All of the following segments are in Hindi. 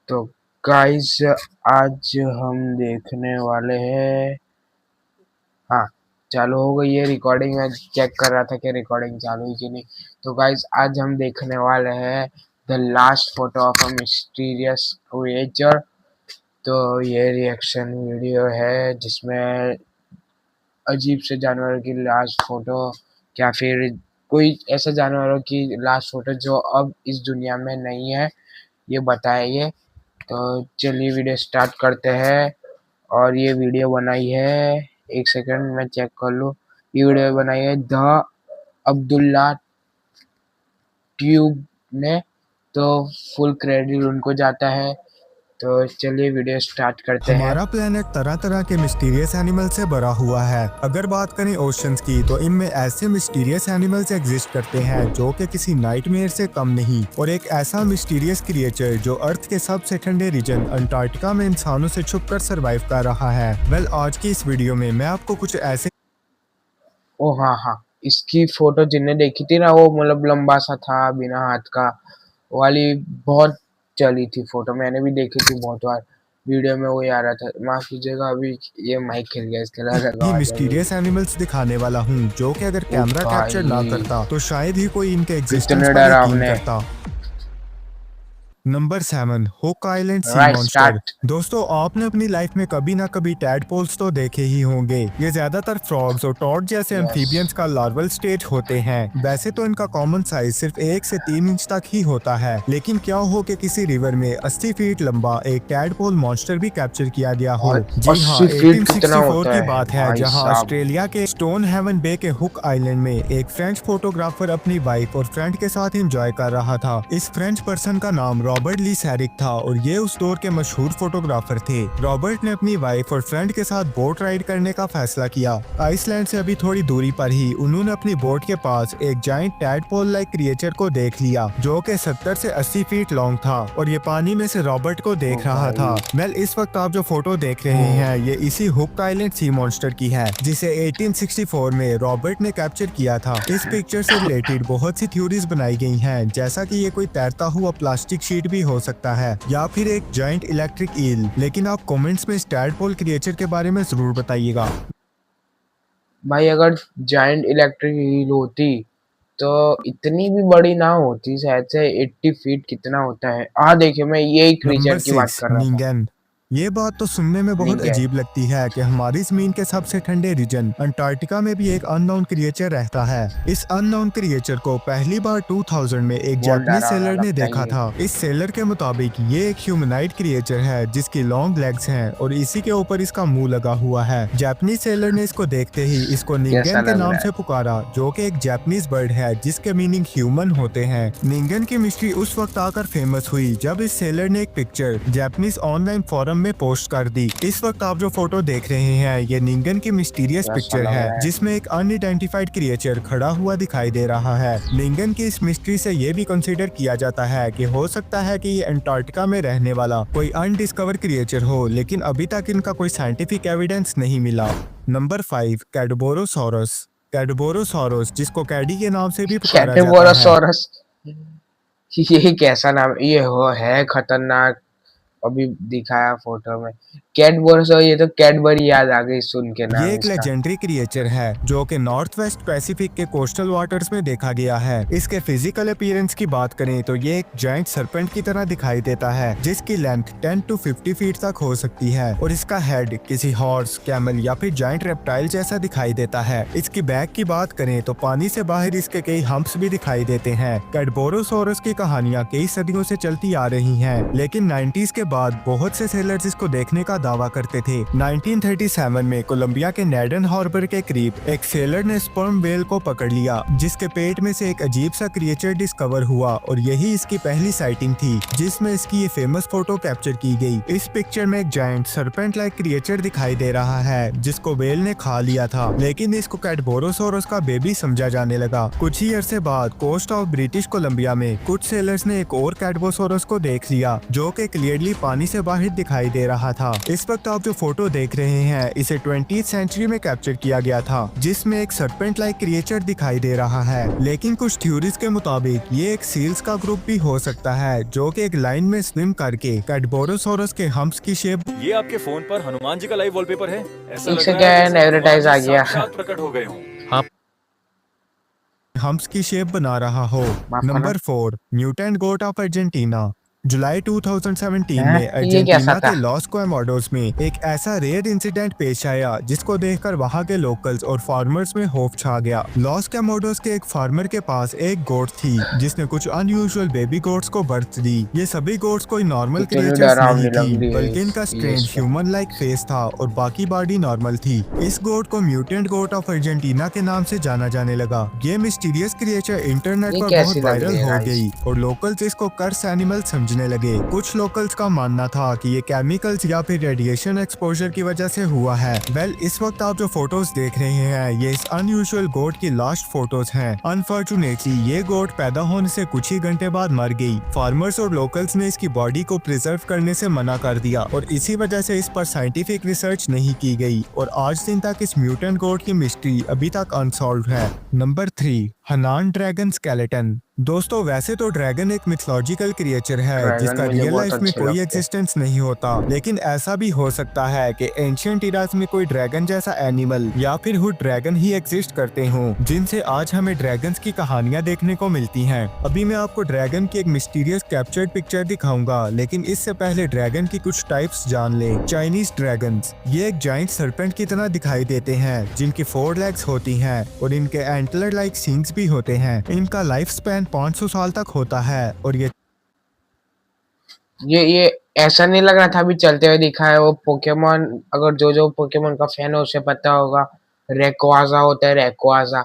तो गाइस आज हम देखने वाले हैं। हाँ, चालू हो गई है रिकॉर्डिंग। मैं चेक कर रहा था कि रिकॉर्डिंग चालू है कि नहीं। तो गाइस आज हम देखने वाले हैं the last photo of a mysterious creature. तो ये रिएक्शन वीडियो है जिसमें अजीब से जानवरों की लास्ट फोटो या फिर कोई ऐसे जानवरों की लास्ट फोटो जो अब इस दुनिया में नहीं है, ये बताइए। तो चलिए वीडियो स्टार्ट करते हैं। और ये वीडियो बनाई है, एक सेकंड मैं चेक कर लूँ। ये वीडियो बनाई है द अब्दुल्ला ट्यूब ने। तो फुल क्रेडिट उनको जाता है। तो चलिए वीडियो स्टार्ट करते हैं। हमारा प्लेनेट तरह तरह के मिस्टीरियस एनिमल से भरा हुआ है। अगर बात करें ओशंस की तो इनमें ऐसे मिस्टीरियस एनिमल्स एग्जिस्ट करते हैं जो कि किसी नाइटमेयर से कम नहीं। और एक ऐसा मिस्टीरियस क्रिएचर जो अर्थ के सबसे ठंडे रीजन अंटार्कटिका में इंसानों से छुपकर सरवाइव कर रहा है। वेल, आज की इस वीडियो में मैं आपको कुछ ऐसे ओ हाँ हाँ, इसकी फोटो जिनने देखी थी ना, वो मतलब लंबा सा था बिना हाथ का वाली, बहुत चली थी फोटो। मैंने भी देखी थी बहुत बार, वीडियो में वही आ रहा था। माफ कीजिएगा, अभी ये माइक हिल गया, इसके लगा ही आवाज आ रही मिस्टीरियस एनिमल्स दिखाने वाला हूँ जो कि अगर ओ कैमरा कैप्चर ना भाई, करता तो शायद ही कोई इनके एग्जिस्टेंस कितने पर यकीन डरावने। करता। नंबर 7, हुक आइलैंड सी राइट, मॉन्स्टर। स्टार्ट। दोस्तों, आपने अपनी लाइफ में कभी ना कभी टैडपोल्स तो देखे ही होंगे। ये ज्यादातर फ्रॉग्स और टॉड जैसे यस, एम्फीबियंस का लार्वल स्टेज होते हैं। वैसे तो इनका कॉमन साइज सिर्फ 1 से 3 इंच तक ही होता है, लेकिन क्या हो कि किसी रिवर में 80 फीट लंबा एक टैडपोल मॉन्स्टर भी कैप्चर किया गया हो। और जी हाँ, 80 फीट कितना 1864 होता की है बात है, भाई जहाँ साहब। ऑस्ट्रेलिया के स्टोन हेवन बे के हुक आइलैंड में एक फ्रेंच फोटोग्राफर अपनी वाइफ और फ्रेंड के साथ एंजॉय कर रहा था। इस फ्रेंच पर्सन का नाम रॉबर्ट ली सैरिक था और ये उस दौर के मशहूर फोटोग्राफर थे। रॉबर्ट ने अपनी वाइफ और फ्रेंड के साथ बोट राइड करने का फैसला किया। आइसलैंड से अभी थोड़ी दूरी पर ही उन्होंने अपनी बोट के पास एक जाइंट टैडपोल लाइक क्रिएचर को देख लिया जो कि 70 से 80 फीट लॉन्ग था और ये पानी में से रॉबर्ट को ओ देख रहा था। भाई, वेल, इस वक्त आप जो फोटो देख रहे हैं ये इसी हुक आइलैंड सी मॉन्स्टर की है जिसे 1864 में रॉबर्ट ने कैप्चर किया था। इस पिक्चर से रिलेटेड बहुत सी थ्योरीज बनाई गई हैं, जैसा कि ये कोई तैरता हुआ प्लास्टिक शीट भी हो सकता है या फिर एक जाइंट इलेक्ट्रिक ईल। लेकिन आप कमेंट्स में इस टैडपोल क्रिएचर के बारे में जरूर बताइएगा। भाई अगर जायंट इलेक्ट्रिक हील होती तो इतनी भी बड़ी ना होती, शायद से 80 फीट कितना होता है। हाँ देखिए, मैं यही नंबर क्रीचर की बात 6, कर रहा था। निंगन। ये बात तो सुनने में बहुत निंगन। अजीब लगती है कि हमारी जमीन के सबसे ठंडे रीजन अंटार्कटिका में भी एक अननोन क्रिएचर रहता है। इस अननोन क्रिएचर को पहली बार 2000 में एक बहुत जापानीज डरावना सेलर ने लगता है देखा ये। था। इस सेलर के मुताबिक ये एक ह्यूमनाइड क्रिएचर है जिसकी लॉन्ग लेग्स हैं और इसी के ऊपर इसका मुंह लगा हुआ है। जापानीज सेलर ने इसको देखते ही इसको कैसा निंगन के लग नाम रहा से है? पुकारा, जो कि एक जापानीज बर्ड है जिसके मीनिंग ह्यूमन होते हैं। निंगन की मिस्ट्री उस वक्त आकर फेमस हुई जब इस सेलर ने एक पिक्चर जापानीज ऑनलाइन फोरम में पोस्ट कर दी। इस वक्त आप जो फोटो देख रहे हैं ये निंगन की मिस्टीरियस कैसा पिक्चर लग है रहा है? जिसमें एक अनआइडेंटिफाइड क्रिएचर खड़ा हुआ दिखाई दे रहा है। निंगन की इस मिस्ट्री से ये भी कंसीडर किया जाता है कि हो सकता है कि ये अंटार्कटिका में रहने वाला कोई अनडिस्कवर क्रिएचर हो, लेकिन अभी तक इनका कोई साइंटिफिक एविडेंस नहीं मिला। नंबर 5, कैडबोरोसॉरस। कैडबोरोसॉरस, जिसको कैडी के नाम से भी पुकारा जाता है। कैटेबोरोसॉरस, ये कैसा नाम, ये हो है खतरनाक। अभी दिखाया फोटो में कैडबोरस, ये तो कैडबरी याद आ गई सुन के ये नाम एक इसका। लेजेंडरी क्रिएचर है जो कि नॉर्थ वेस्ट पैसिफिक के कोस्टल वाटर्स में देखा गया है। इसके फिजिकल अपीयरेंस की बात करें तो ये एक जाइंट सरपेंट की तरह दिखाई देता है जिसकी लेंथ 10 to 50 फीट तक हो सकती है और इसका हेड किसी हॉर्स, कैमल या फिर जाइंट रेप्टाइल जैसा दिखाई देता है। इसकी बैक की बात करें तो पानी से बाहर इसके कई हम्प्स भी दिखाई देते हैं। कैडबोरोसॉरस की कहानियां कई सदियों से चलती आ रही हैं, लेकिन 90s के बाद बहुत से सेलर्स इसको देखने का दावा करते थे। 1937 में कोलंबिया के नेडन हार्बर के करीब एक सेलर ने स्पर्म व्हेल को पकड़ लिया जिसके पेट में से एक अजीब सा क्रिएचर डिस्कवर हुआ और यही इसकी पहली साइटिंग थी जिसमें इसकी ये फेमस फोटो कैप्चर की गई। इस पिक्चर में एक जायंट सरपेंट लाइक क्रिएचर दिखाई दे रहा है जिसको व्हेल ने खा लिया था, लेकिन इसको कैडबोरोसॉरस का बेबी समझा जाने लगा। कुछ ही अरसे बाद कोस्ट ऑफ ब्रिटिश कोलंबिया में कुछ सेलर्स ने एक और कैडबोरोसॉरस को देख लिया जो कि क्लियरली पानी से बाहर दिखाई दे रहा था। इस वक्त आप जो फोटो देख रहे हैं इसे 20th सेंचुरी में कैप्चर किया गया था, जिसमें एक सर्पेंट लाइक क्रिएचर दिखाई दे रहा है। लेकिन कुछ थ्योरीज के मुताबिक ये एक सील्स का ग्रुप भी हो सकता है जो कि एक लाइन में स्विम करके कैडबोरोसोरस के हम्प्स की शेप। ये आपके फोन पर हनुमान जी का लाइव वॉलपेपर है। ऐसा एक लग रहा है सेकेंड, जैसे एडवर्टाइज आ हनुमान जी गया। साक्षात प्रकट हो गए हों। हम्प्स की शेप बना रहा हो। माफ करना। Number 4, mutant goat of Argentina. जुलाई 2017 हैं? में ये कैसा अर्जेंटीना था? के लॉस कोमोडोस में एक ऐसा रेयर इंसिडेंट पेश आया जिसको देखकर वहां के लोकल्स और फार्मर्स में खौफ छा गया। लॉस कोमोडोस के एक फार्मर के पास एक गोट थी जिसने कुछ अनयूजुअल बेबी गोट्स को बर्थ दी। ये सभी गोट्स कोई नॉर्मल इतनी क्रिएचर्स नहीं डरावनी लग थी, रही है बल्कि इनका ये स्ट्रेंज इसमें। ह्यूमन लाइक फेस था और बाकी बॉडी नॉर्मल थी। इस गोट को म्यूटेंट गोट ऑफ अर्जेंटीना के नाम से जाना जाने लगा। ये मिस्टीरियस क्रिएचर इंटरनेट ये पर कैसी बहुत लग रही वायरल है हो गाइस? गई और लोकल्स इसको कर्स एनिमल समझने लगे। कुछ लोकल्स का मानना था कि ये केमिकल्स या फिर रेडिएशन एक्सपोजर की वजह से हुआ है। वेल, इस वक्त आप जो फोटोज देख रहे हैं ये इस अनयूजुअल गोट की लास्ट फोटोज हैं। अनफॉर्चुनेटली ये गोट पैदा होने से कुछ ही घंटे बाद मर गई। फार्मर्स और लोकल्स ने इसकी बॉडी को प्रिजर्व करने से मना कर दिया और इसी वजह से इस पर साइंटिफिक रिसर्च नहीं की गई और आज दिन तक इस म्यूटेंट गोट की मिस्ट्री अभी तक अनसॉल्व्ड है। Number 3, Hanan dragon skeleton. दोस्तों, वैसे तो ड्रैगन एक मिथोलॉजिकल क्रिएचर है ड्रैगन जिसका मुझे रियल बहुत लाइफ में अच्छे कोई लगते हैं। एग्जिस्टेंस नहीं होता, लेकिन ऐसा भी हो सकता है कि एंशियंट इराज में कोई ड्रैगन जैसा एनिमल या फिर हुड ड्रैगन ही एग्जिस्ट करते हों, जिनसे आज हमें ड्रैगन्स की कहानियां देखने को मिलती हैं। अभी मैं आपको ड्रैगन की एक मिस्टीरियस कैप्चर्ड पिक्चर दिखाऊंगा, लेकिन इससे पहले ड्रैगन की कुछ टाइप्स जान ले। चाइनीज ड्रैगन्स, ये एक जाइंट सर्पेंट की तरह दिखाई देते हैं जिनकी 4 लेग्स होती हैं और इनके एंटलर लाइक सिंग्स भी होते हैं। इनका लाइफ स्पैन 500 साल तक होता है और ये ऐसा नहीं लग रहा था अभी चलते हुए दिखा है वो पोकेमोन। अगर जो पोकेमोन का फैन है उसे पता होगा, रेक्वाजा होता है, रेक्वाजा।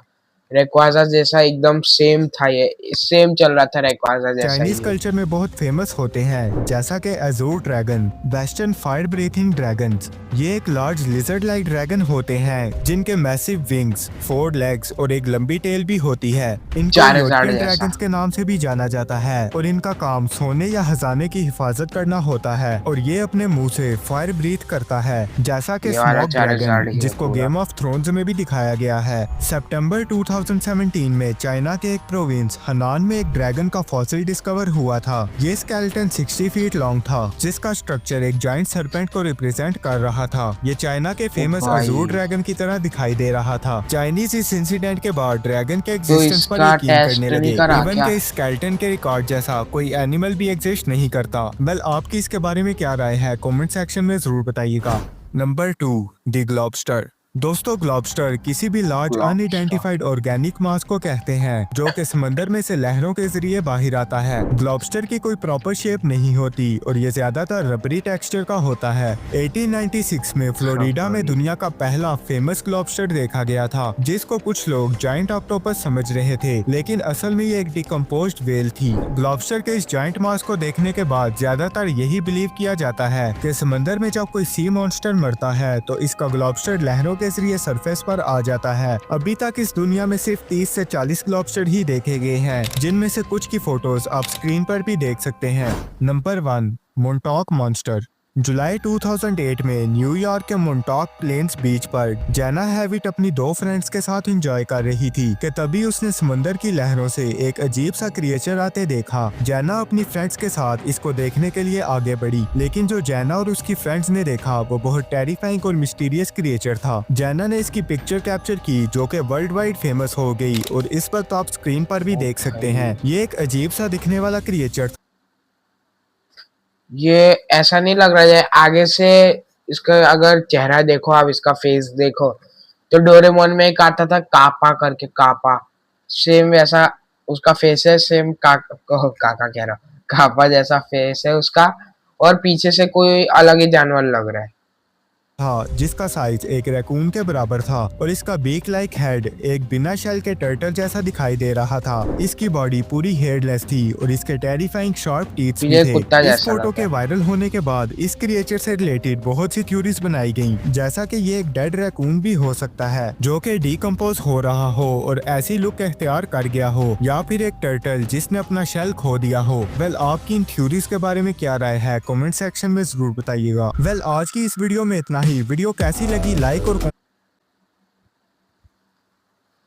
रेक्वाजा जैसा एकदम सेम था, ये सेम चल रहा था रेक्वाजा जैसा चाइनीज ही। कल्चर में बहुत फेमस होते हैं, जैसा कि Azzur dragon, western fire breathing dragons. ये एक लार्ज लिजर्ड लाइक ड्रैगन होते हैं जिनके मैसिव विंग्स, 4 लेग्स और एक लंबी टेल भी होती है। इनको चारजार्ड योटकिन जैसा। ड्रैगन्स के नाम से भी जाना जाता है और इनका काम सोने या खजाने की हिफाजत करना होता है और ये अपने मुंह से फायर ब्रीथ करता है, जैसा कि ये वाला स्मोक चारजार्ड ड्रैगन ही है जिसको पूरा। गेम ऑफ थ्रोन्स में भी दिखाया गया है। सितंबर 2017 में चाइना के एक प्रोविंस हनान में एक ड्रैगन का फॉसिल डिस्कवर हुआ था। ये स्केलेटन 60 फीट लॉन्ग था जिसका स्ट्रक्चर एक जाइंट सर्पेंट को रिप्रेजेंट कर रहा था। ये चाइना के फेमस भाई। अजूर ड्रैगन की तरह दिखाई दे रहा था। चाइनीज इस इंसिडेंट के बाद ड्रैगन के तो एग्जिस्टेंस पर इसका यकीन टेस्ट करने नहीं लगे। करा इवन क्या? के स्केलेटन के रिकॉर्ड जैसा कोई एनिमल भी एग्जिस्ट नहीं करता। वेल, आपकी इसके बारे में क्या राय है कमेंट सेक्शन में जरूर बताइएगा। Number 2, the globster. दोस्तों, ग्लोबस्टर किसी भी large globster. Unidentified organic mass को कहते हैं जो कि समंदर में से लहरों के जरिए बाहर आता है। ग्लोबस्टर की कोई प्रॉपर शेप नहीं होती और ये ज्यादातर रबरी टेक्सचर का होता है। 1896 में फ्लोरिडा में दुनिया का पहला फेमस ग्लोबस्टर देखा गया था जिसको कुछ लोग जाइंट ऑक्टोपस समझ रहे थे, लेकिन असल में ये एक डिकम्पोज्ड व्हेल थी। ग्लोबस्टर के इस जाइंट मास को देखने के बाद ज्यादातर यही बिलीव किया जाता है कि समंदर में जब कोई सी मॉन्स्टर मरता है तो इसका ग्लोबस्टर लहरों के जरिए सरफेस पर आ जाता है। अभी तक इस दुनिया में सिर्फ 30 से 40 ग्लोबस्टर ही देखे गए हैं, जिनमें से कुछ की फोटोज आप स्क्रीन पर भी देख सकते हैं। Number 1, मोंटॉक monster. जुलाई 2008 में न्यूयॉर्क के मोंटॉक प्लेन्स बीच पर जैना हैविट अपनी 2 फ्रेंड्स के साथ एंजॉय कर रही थी कि तभी उसने समंदर की लहरों से एक अजीब सा क्रिएचर आते देखा। जैना अपनी फ्रेंड्स के साथ इसको देखने के लिए आगे बढ़ी, लेकिन जो जैना और उसकी फ्रेंड्स ने देखा वो बहुत टेरिफाइंग और मिस्टीरियस क्रिएचर था। जैना ने इसकी पिक्चर कैप्चर की जो कि वर्ल्ड वाइड फेमस हो गई और इस वक्त आप स्क्रीन पर भी देख सकते हैं। ये एक अजीब सा दिखने वाला क्रिएचर था। ये ऐसा नहीं लग रहा है आगे से। इसका अगर चेहरा देखो, आप इसका फेस देखो, तो डोरेमोन में एक आता था कापा करके, कापा, सेम वैसा उसका फेस है। सेम काका कह रहा हूँ, कापा जैसा फेस है उसका, और पीछे से कोई अलग ही जानवर लग रहा है। था जिसका साइज एक रैकून के बराबर था और इसका बीक लाइक हेड एक बिना शेल के टर्टल जैसा दिखाई दे रहा था। इसकी बॉडी पूरी हेयरलेस थी और इसके टेरिफाइंग शार्प टीथ भी मुझे थे। कुत्ता इस जैसा फोटो लगा। के वायरल होने के बाद इस क्रिएचर से रिलेटेड बहुत सी थ्योरीज बनाई गईं, जैसा कि ये एक डेड रैकून भी हो सकता है जो कि डिकम्पोज हो रहा हो और ऐसी लुक इख्तियार कर गया हो, या फिर एक टर्टल जिसने अपना शेल खो दिया हो। वेल, आपकी इन थ्योरीज के बारे में क्या राय है कमेंट सेक्शन में जरूर बताइएगा। वेल, आज की इस वीडियो में इतना ही। वीडियो कैसी लगी लाइक और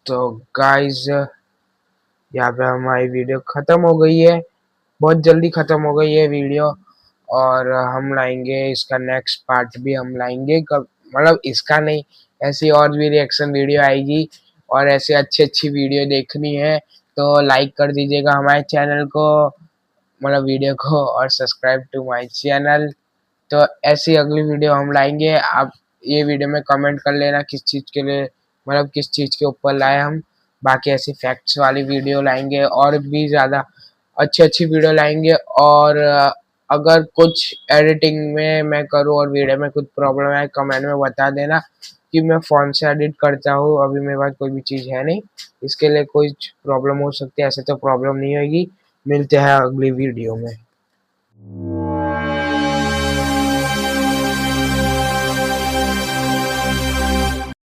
तो गाइस यहाँ पे हमारी वीडियो ख़त्म हो गई है, बहुत जल्दी ख़त्म हो गई है वीडियो। और हम लाएंगे इसका नेक्स्ट पार्ट भी हम लाएंगे, कब मतलब इसका नहीं, ऐसी और भी रिएक्शन वीडियो आएगी। और ऐसे अच्छी वीडियो देखनी है तो लाइक कर दीजिएगा हमारे चैनल को, मतलब वीडियो को, और सब्सक्राइब टू माय चैनल। तो ऐसी अगली वीडियो हम लाएंगे। आप ये वीडियो में कमेंट कर लेना किस चीज़ के लिए, मतलब किस चीज़ के ऊपर लाए हम। बाकी ऐसी फैक्ट्स वाली वीडियो लाएंगे और भी ज़्यादा अच्छी वीडियो लाएंगे। और अगर कुछ एडिटिंग में मैं करूँ और वीडियो में कुछ प्रॉब्लम है कमेंट में बता देना कि मैं फ़ोन से एडिट करता हूँ, अभी मेरे पास कोई भी चीज़ है नहीं, इसके लिए कुछ प्रॉब्लम हो सकती है। ऐसे तो प्रॉब्लम नहीं होगी। मिलते हैं अगली वीडियो में।